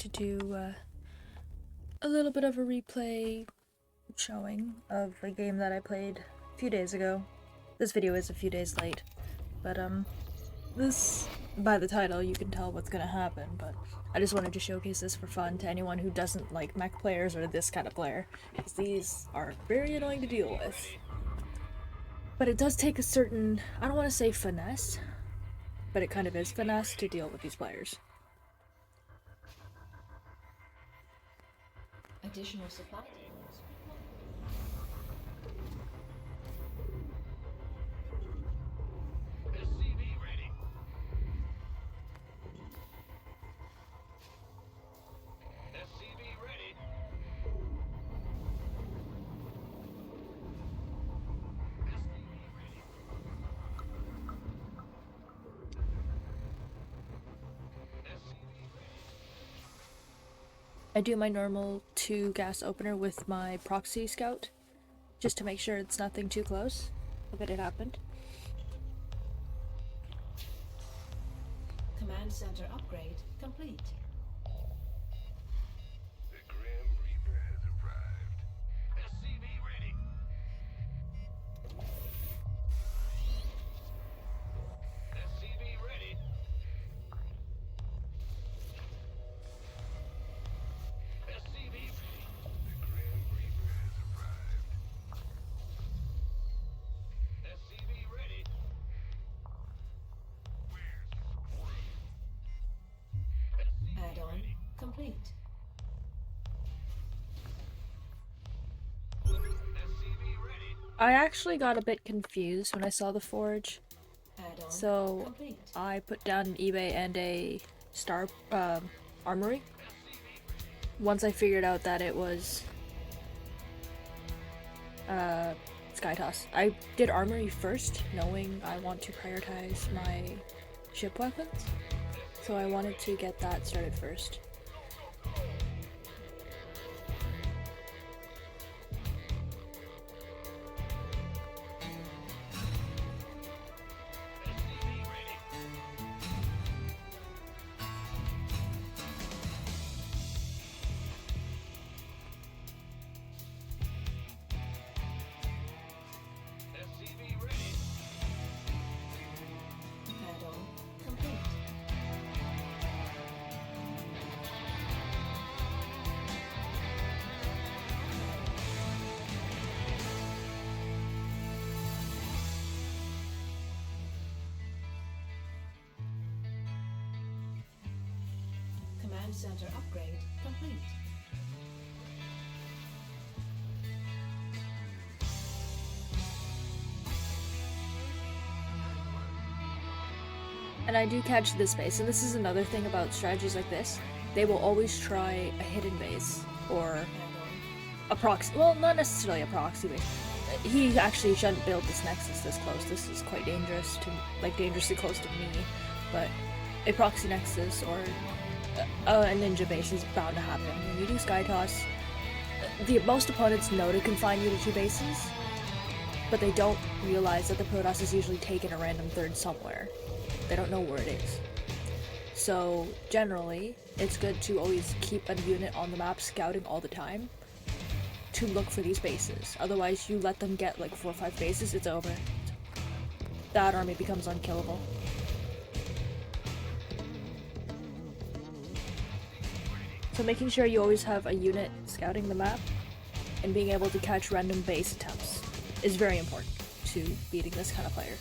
to do a little bit of a replay showing of a game that I played a few days ago. This video is a few days late, but this, by the title, you can tell what's gonna happen, but I just wanted to showcase this for fun to anyone who doesn't like mech players or this kind of player, because these are very annoying to deal with. But it does take a certain, I don't want to say finesse, but it kind of is finesse to deal with these players. Additional supply tables. SCV ready. SCV ready. SCV ready. SCV ready. I do my normal 2 gas opener with my proxy scout, just to make sure it's nothing too close, but it happened. Command center upgrade complete. The Grim Reaper has arrived. SCV ready. SCV ready. SCV ready. The Grim Reaper has arrived. SCV ready. Where's SCV Add-on ready. complete. SCV ready. I actually got a bit confused when I saw the forge, Add-on so complete. I put down an eBay and a star armory. Once I figured out that it was Skytoss. I did armory first, knowing I want to prioritize my ship weapons, so I wanted to get that started first. SCV ready. SCV ready. Add-on complete. Command center upgrade complete. And I do catch this base, and this is another thing about strategies like this. They will always try a hidden base, or Add-on a proxy, well, not necessarily a proxy base. He actually shouldn't build this nexus this close. This is quite dangerous to, like, dangerously close to me, but a proxy nexus or a ninja base is bound to happen. When you do Skytoss, most opponents know to confine you to 2 bases, but they don't realize that the Protoss is usually taking a random third somewhere. They don't know where it is. So generally, it's good to always keep a unit on the map scouting all the time to look for these bases. Otherwise, you let them get like 4 or 5 bases, it's over. That army becomes unkillable. So making sure you always have a unit scouting the map and being able to catch random base attempts is very important to beating this kind of player.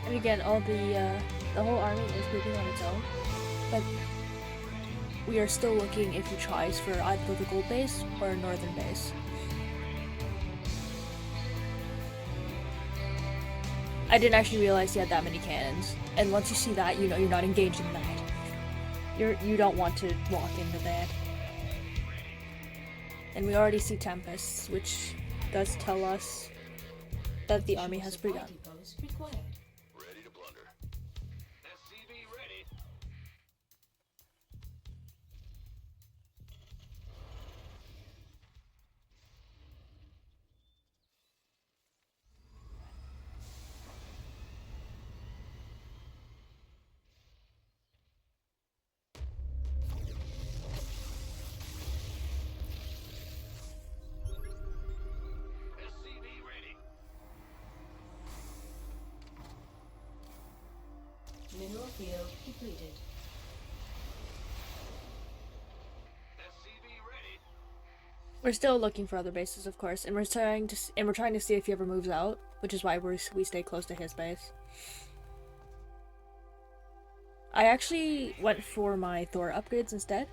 And again, the whole army is moving on its own, but we are still looking if he tries for either the gold base or a northern base. I didn't actually realize he had that many cannons, and once you see that, you know you're not engaging that. You don't want to walk into that. And we already see tempests, which does tell us that the army has begun. Depots required. Ready to blunder. SCV ready. SCV ready. Mineral field depleted. SCV ready. We're still looking for other bases, of course, and we're trying to see if he ever moves out, which is why we stay close to his base. I actually went for my Thor upgrades instead,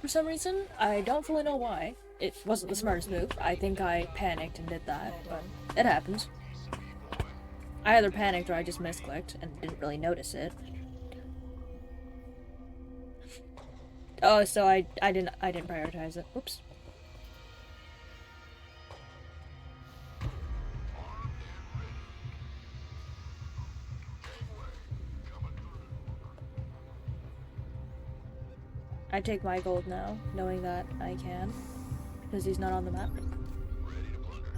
for some reason. I don't fully know why. It wasn't the smartest move. I think I panicked and did that, but it happens. I either panicked or I just misclicked and didn't really notice it. Oh, so I didn't prioritize it. Oops. I take my gold now, knowing that I can, because he's not on the map. Ready to blunder.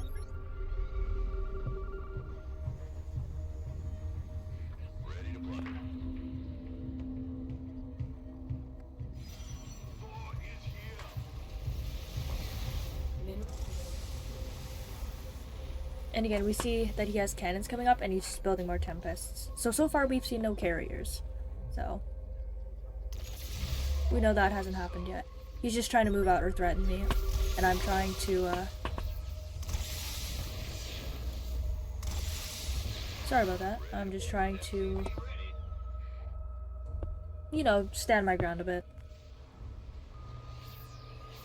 Ready to blunder. Thor is here. Mineral And again, we see that he has cannons coming up, and he's just building more tempests. So far we've seen no carriers, so we know that hasn't happened yet. He's just trying to move out or threaten me, and I'm trying to, sorry about that. I'm just trying to, you know, stand my ground a bit.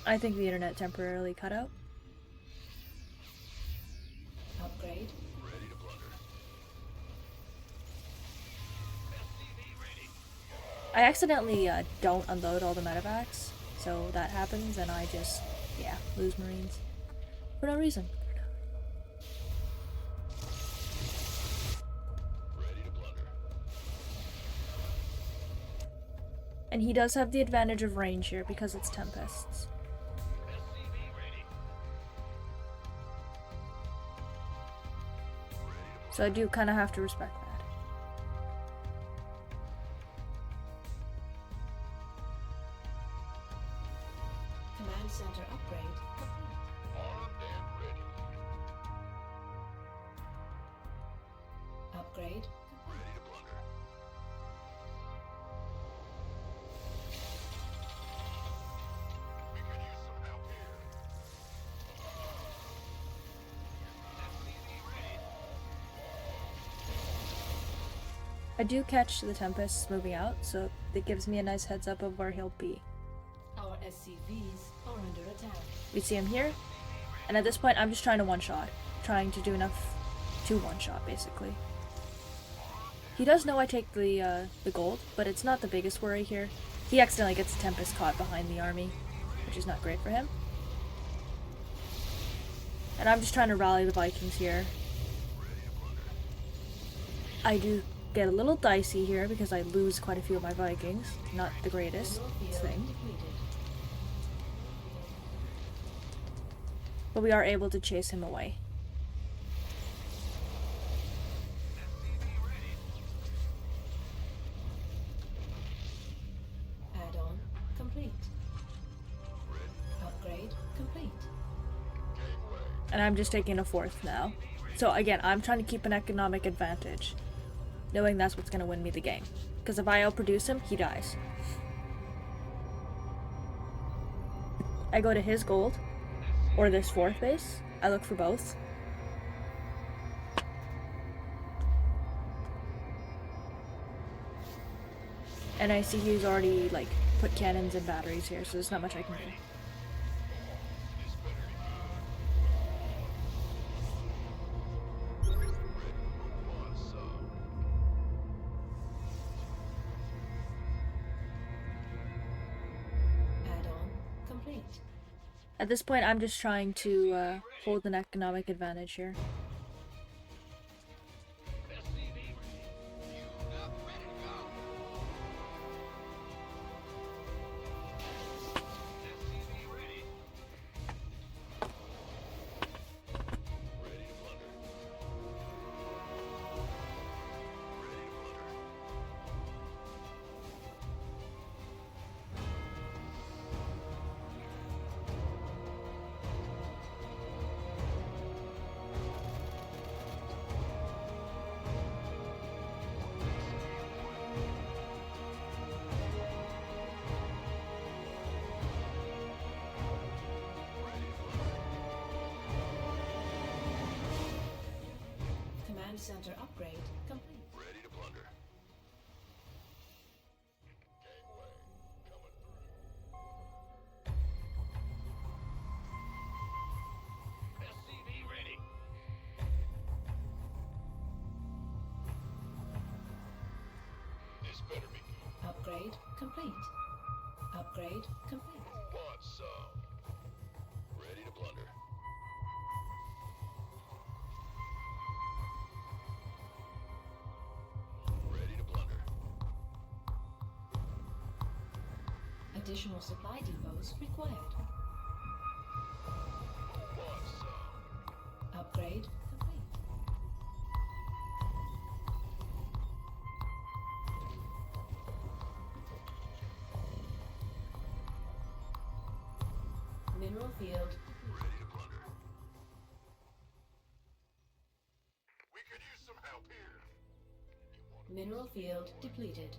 I think the internet temporarily cut out. upgrade. Ready to blunder. SCV ready. I accidentally don't unload all the medevacs, so that happens, and I just, yeah, lose Marines. For no reason. Ready to blunder. And he does have the advantage of range here because it's tempests. SCV ready. So I do kind of have to respect that. Command center upgrade complete. Armed and ready. Upgrade Ready to blunder. We could use some help here. SCV ready. I do catch the tempests moving out, so that gives me a nice heads up of where he'll be. Our SCVs are under attack. We see him here, and at this point I'm just trying to one-shot. Trying to do enough to one-shot, basically. He does know I take the gold, but it's not the biggest worry here. He accidentally gets the Tempest caught behind the army, which is not great for him. And I'm just trying to rally the Vikings here. I do get a little dicey here because I lose quite a few of my Vikings. Not the greatest Mineral field thing. depleted. But we are able to chase him away. Add-on complete. Upgrade complete. And I'm just taking a fourth now. So again, I'm trying to keep an economic advantage, knowing that's what's going to win me the game. Because if I outproduce him, he dies. I go to his gold, or this fourth base. I look for both. And I see he's already, like, put cannons and batteries here, so there's not much I can do. This better be good. What's up? Add-on complete. At this point, I'm just trying to hold an economic advantage here. SCV ready. Queued up, ready to go. SCV ready. Ready to plunder. Ready to plunder. Command center upgrade complete. Ready to plunder. Gangway coming through. SCV ready. This better be good. Upgrade complete. Upgrade complete. What's up? Ready to plunder. Ready to plunder. Additional supply depots required. What's up? Upgrade complete. Mineral field Ready to plunder. We could use some help here. You want mineral field depleted.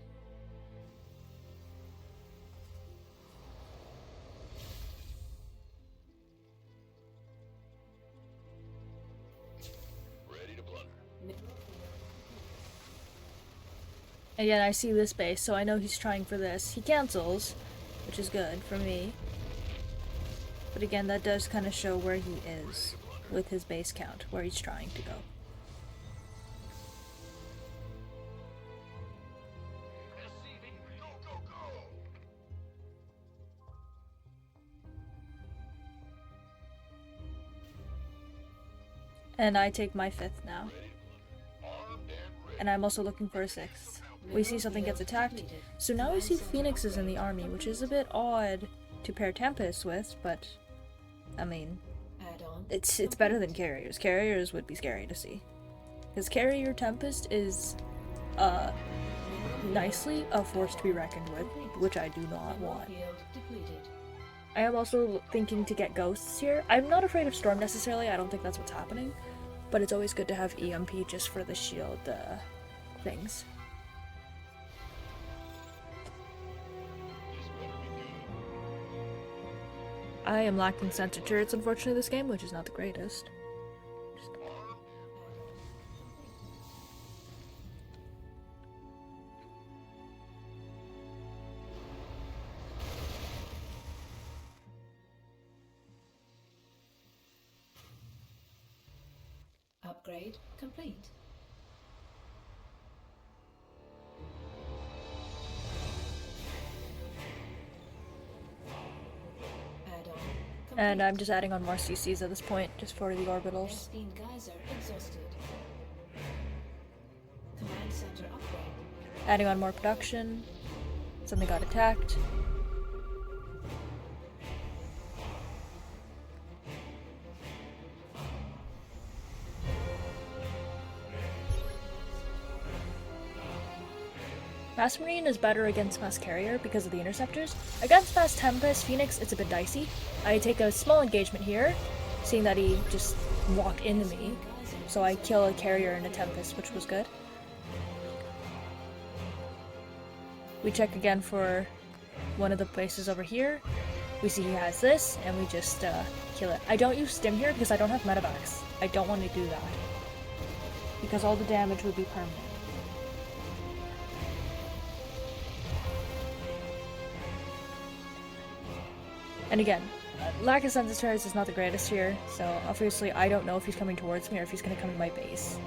ready to plunder. Mineral field. Again, I see this base, so I know he's trying for this. He cancels, which is good for me. But again, that does kind of show where he is with his base count, where he's trying to go. SCV, go, go, go! And I take my 5th now. Armed and ready. And I'm also looking for a 6th. We see something gets attacked, so now we see Phoenixes in the army, which is a bit odd to pair Tempest with, but I mean, Add-on. it's better than Carriers. Carriers would be scary to see. Because Carrier Tempest is, nicely a force to be reckoned with, which I do not Mineral want. field depleted. I am also thinking to get Ghosts here. I'm not afraid of Storm necessarily, I don't think that's what's happening, but it's always good to have EMP just for the shield, things. This better be good. I am lacking center turrets, unfortunately, this game, which is not the greatest. Upgrade complete. Add-on complete. And I'm just adding on more CCs at this point, just for the orbitals. S-beam geyser exhausted. Command center upgrade. Adding on more production. Something got attacked. Mass Marine is better against Mass Carrier because of the interceptors. Against Mass Tempest, Phoenix, it's a bit dicey. I take a small engagement here, seeing that he just walked into me. So I kill a Carrier and a Tempest, which was good. We check again for one of the places over here. We see he has this, and we just kill it. I don't use Stim here because I don't have medevacs. I don't want to do that. Because all the damage would be permanent. And again, lack of sense of turrets is not the greatest here, so obviously I don't know if he's coming towards me or if he's going to come to my base.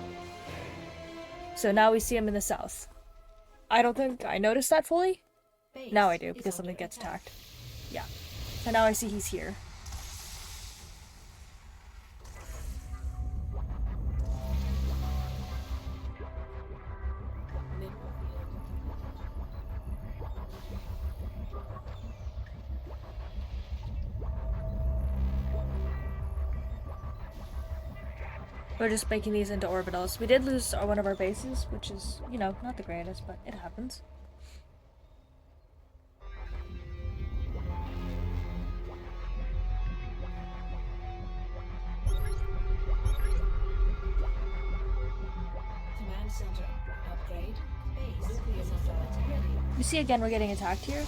So now we see him in the south. I don't think I noticed that fully. Base Now I do, is because under something gets attack. attacked. Yeah. So now I see he's here. Mineral field We're just making these into orbitals. We did lose one of our bases, which is, you know, not the greatest, but it happens. command center upgrade. Base nuclear missile ready. You see again we're getting attacked here.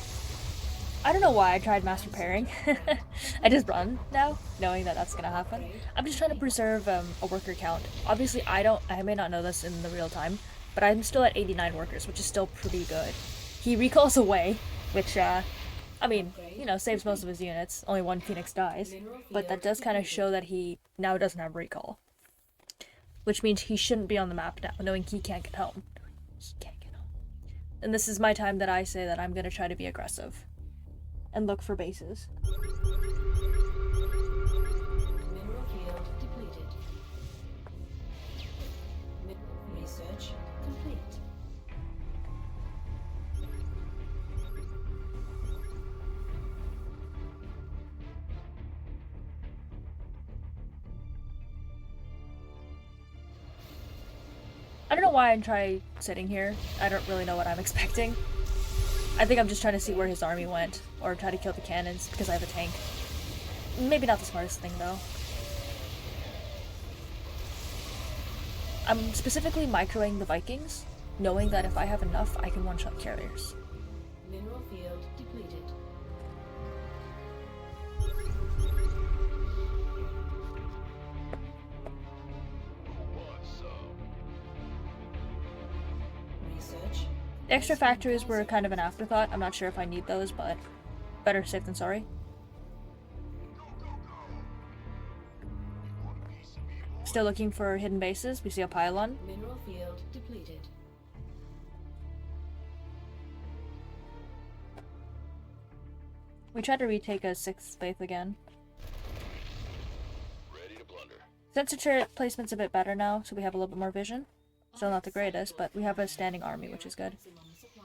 I don't know why I tried mass repairing. I just run now, knowing that that's gonna happen. I'm just trying to preserve a worker count. Obviously I may not know this in the real time, but I'm still at 89 workers, which is still pretty good. He recalls away, which I mean, you know, saves most of his units. Only one Phoenix dies, but that does kind of show that he now doesn't have recall. Which means he shouldn't be on the map now, knowing he can't get home. He can't get home. And this is my time that I say that I'm gonna try to be aggressive. And look for bases. Mineral field depleted. Research complete. I don't know why I try sitting here. I don't really know what I'm expecting. I think I'm just trying to see where his army went, or try to kill the cannons because I have a tank. Maybe not the smartest thing though. I'm specifically microing the Vikings, knowing that if I have enough, I can one-shot carriers. Mineral field depleted. What's up? Research. The extra factories were kind of an afterthought. I'm not sure if I need those, but better safe than sorry. Still looking for hidden bases. We see a pylon. Mineral field depleted. We tried to retake a 6th faith again. Ready to plunder. Sensor turret placement's a bit better now, so we have a little bit more vision. Still not the greatest, but we have a standing army, which is good. Maximum supply.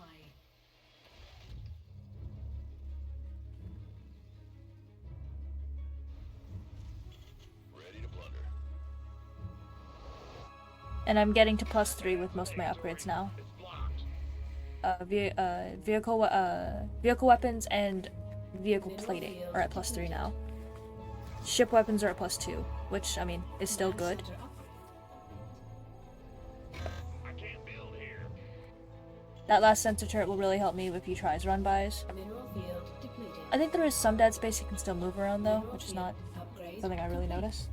Ready to plunder. And I'm getting to +3 with most of my upgrades now. It's blocked. Vehicle weapons and vehicle plating are at +3 now. Ship weapons are at +2, which, I mean, is still good. Center up. I can't build here. That last sensor turret will really help me if he tries run-bys. Mineral field depleted. I think there is some dead space he can still move around though, Mineral which is field not upgrade something I really complete. notice.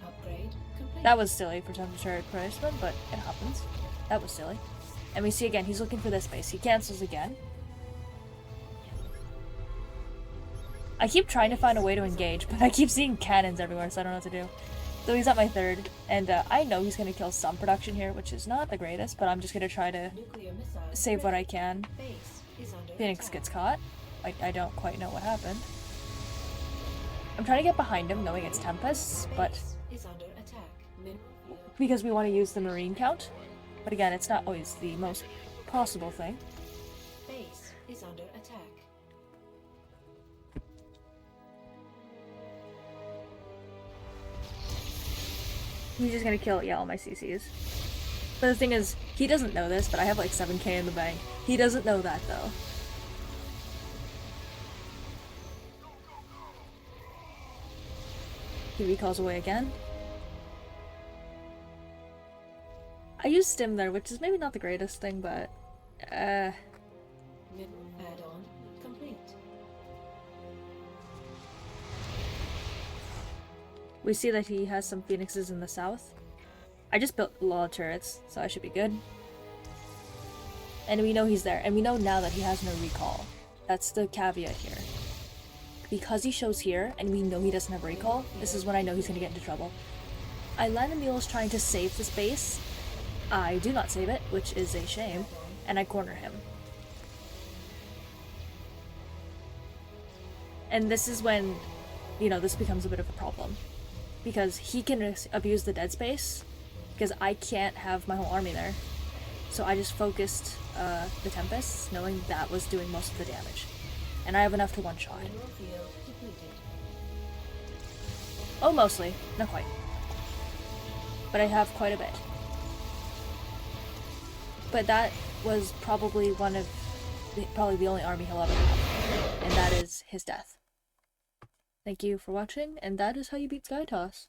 Upgrade complete. That was silly for sensor turret placement, but it happens. That was silly. And we see again, he's looking for this space. He cancels again. I keep trying to find a way to engage, but I keep seeing cannons everywhere, so I don't know what to do. So he's at my 3rd, and I know he's going to kill some production here, which is not the greatest, but I'm just going to try to Nuclear missile save what I ready. can. Base is under Phoenix attack. gets caught. I don't quite know what happened. I'm trying to get behind him, knowing it's Tempests, but Base is under attack. Mineral field because we want to use the Marine count. But again, it's not always the most possible thing. base is under attack. He's just gonna kill, yeah, all my CCs. But the thing is, he doesn't know this, but I have like 7k in the bank. He doesn't know that though. He recalls away again. I used stim there, which is maybe not the greatest thing, but Mineral add-on complete. we see that he has some phoenixes in the south. I just built a lot of turrets, so I should be good. And we know he's there, and we know now that he has no recall. That's the caveat here. Because he shows here, and we know he doesn't have recall, this is when I know he's gonna get into trouble. I land the mules trying to save this base. I do not save it, which is a shame, and I corner him. And this is when, you know, this becomes a bit of a problem. Because he can abuse the dead space, because I can't have my whole army there. So I just focused the Tempests, knowing that was doing most of the damage. And I have enough to one-shot. Mineral field depleted. Oh, mostly. Not quite. But I have quite a bit. But that was probably probably the only army he'll ever have. And that is his death. Thank you for watching, and that is how you beat Sky Toss.